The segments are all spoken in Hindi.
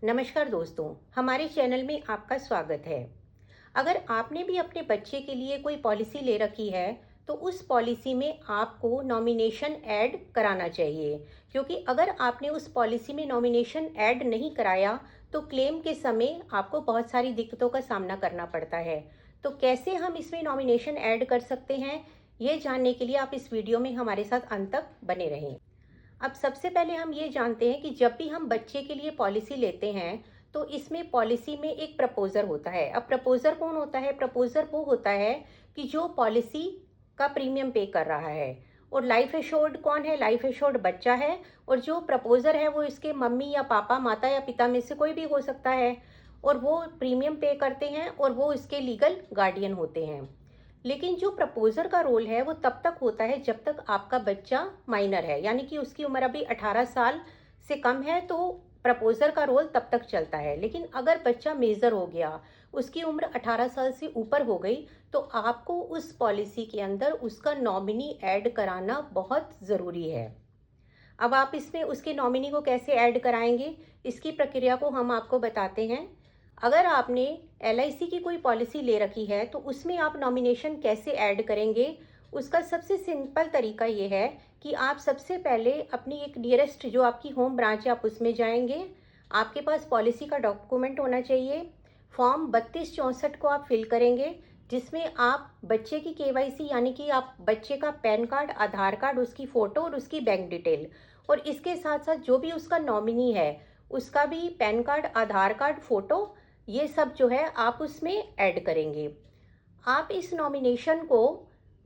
नमस्कार दोस्तों, हमारे चैनल में आपका स्वागत है। अगर आपने भी अपने बच्चे के लिए कोई पॉलिसी ले रखी है तो उस पॉलिसी में आपको नॉमिनेशन ऐड कराना चाहिए, क्योंकि अगर आपने उस पॉलिसी में नॉमिनेशन ऐड नहीं कराया तो क्लेम के समय आपको बहुत सारी दिक्कतों का सामना करना पड़ता है। तो कैसे हम इसमें नॉमिनेशन ऐड कर सकते हैं, ये जानने के लिए आप इस वीडियो में हमारे साथ अंत तक बने रहें। अब सबसे पहले हम ये जानते हैं कि जब भी हम बच्चे के लिए पॉलिसी लेते हैं तो इसमें पॉलिसी में एक प्रपोजर होता है। अब प्रपोजर कौन होता है? प्रपोजर वो होता है कि जो पॉलिसी का प्रीमियम पे कर रहा है। और लाइफ एश्योर्ड कौन है? लाइफ एश्योर्ड बच्चा है। और जो प्रपोजर है वो इसके मम्मी या पापा, माता या पिता में से कोई भी हो सकता है। और वो प्रीमियम पे करते हैं और वो इसके लीगल गार्डियन होते हैं। लेकिन जो प्रपोजर का रोल है वो तब तक होता है जब तक आपका बच्चा माइनर है, यानी कि उसकी उम्र अभी 18 साल से कम है, तो प्रपोजर का रोल तब तक चलता है। लेकिन अगर बच्चा मेजर हो गया, उसकी उम्र 18 साल से ऊपर हो गई, तो आपको उस पॉलिसी के अंदर उसका नॉमिनी ऐड कराना बहुत ज़रूरी है। अब आप इसमें उसके नॉमिनी को कैसे ऐड कराएंगे, इसकी प्रक्रिया को हम आपको बताते हैं। अगर आपने एलआईसी की कोई पॉलिसी ले रखी है तो उसमें आप नॉमिनेशन कैसे ऐड करेंगे, उसका सबसे सिंपल तरीका ये है कि आप सबसे पहले अपनी एक नियरेस्ट जो आपकी होम ब्रांच है आप उसमें जाएंगे। आपके पास पॉलिसी का डॉक्यूमेंट होना चाहिए। फॉर्म 3264 को आप फिल करेंगे, जिसमें आप बच्चे की केवाईसी यानी कि आप बच्चे का पैन कार्ड, आधार कार्ड, उसकी फ़ोटो और उसकी बैंक डिटेल, और इसके साथ साथ जो भी उसका नॉमिनी है उसका भी पैन कार्ड, आधार कार्ड, फ़ोटो, ये सब जो है आप उसमें ऐड करेंगे। आप इस नॉमिनेशन को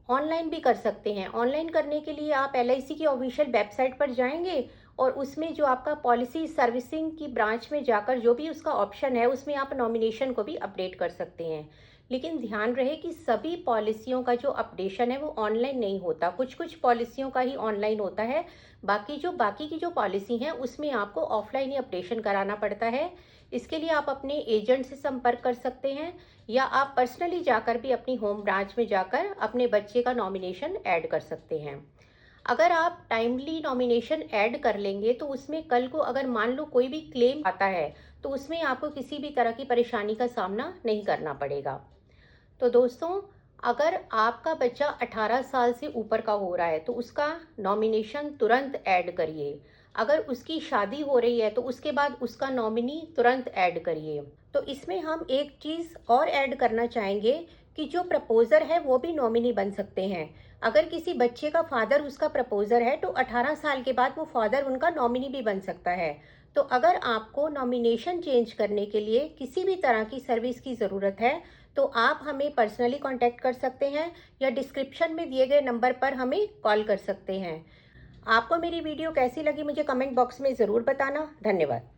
ऑनलाइन भी कर सकते हैं। ऑनलाइन करने के लिए आप एलआईसी की ऑफिशियल वेबसाइट पर जाएंगे और उसमें जो आपका पॉलिसी सर्विसिंग की ब्रांच में जाकर जो भी उसका ऑप्शन है उसमें आप नॉमिनेशन को भी अपडेट कर सकते हैं। लेकिन ध्यान रहे कि सभी पॉलिसियों का जो अपडेशन है वो ऑनलाइन नहीं होता, कुछ कुछ पॉलिसियों का ही ऑनलाइन होता है। बाकी की जो पॉलिसी हैं उसमें आपको ऑफलाइन ही अपडेशन कराना पड़ता है। इसके लिए आप अपने एजेंट से संपर्क कर सकते हैं या आप पर्सनली जाकर भी अपनी होम ब्रांच में जाकर अपने बच्चे का नॉमिनेशन ऐड कर सकते हैं। अगर आप टाइमली नॉमिनेशन ऐड कर लेंगे तो उसमें कल को अगर मान लो कोई भी क्लेम आता है तो उसमें आपको किसी भी तरह की परेशानी का सामना नहीं करना पड़ेगा। तो दोस्तों, अगर आपका बच्चा 18 साल से ऊपर का हो रहा है तो उसका नॉमिनेशन तुरंत ऐड करिए। अगर उसकी शादी हो रही है तो उसके बाद उसका नॉमिनी तुरंत ऐड करिए। तो इसमें हम एक चीज़ और ऐड करना चाहेंगे कि जो प्रपोजर है वो भी नॉमिनी बन सकते हैं। अगर किसी बच्चे का फादर उसका प्रपोजर है तो 18 साल के बाद वो फादर उनका नॉमिनी भी बन सकता है। तो अगर आपको नॉमिनेशन चेंज करने के लिए किसी भी तरह की सर्विस की ज़रूरत है तो आप हमें पर्सनली कांटेक्ट कर सकते हैं या डिस्क्रिप्शन में दिए गए नंबर पर हमें कॉल कर सकते हैं। आपको मेरी वीडियो कैसी लगी मुझे कमेंट बॉक्स में ज़रूर बताना। धन्यवाद।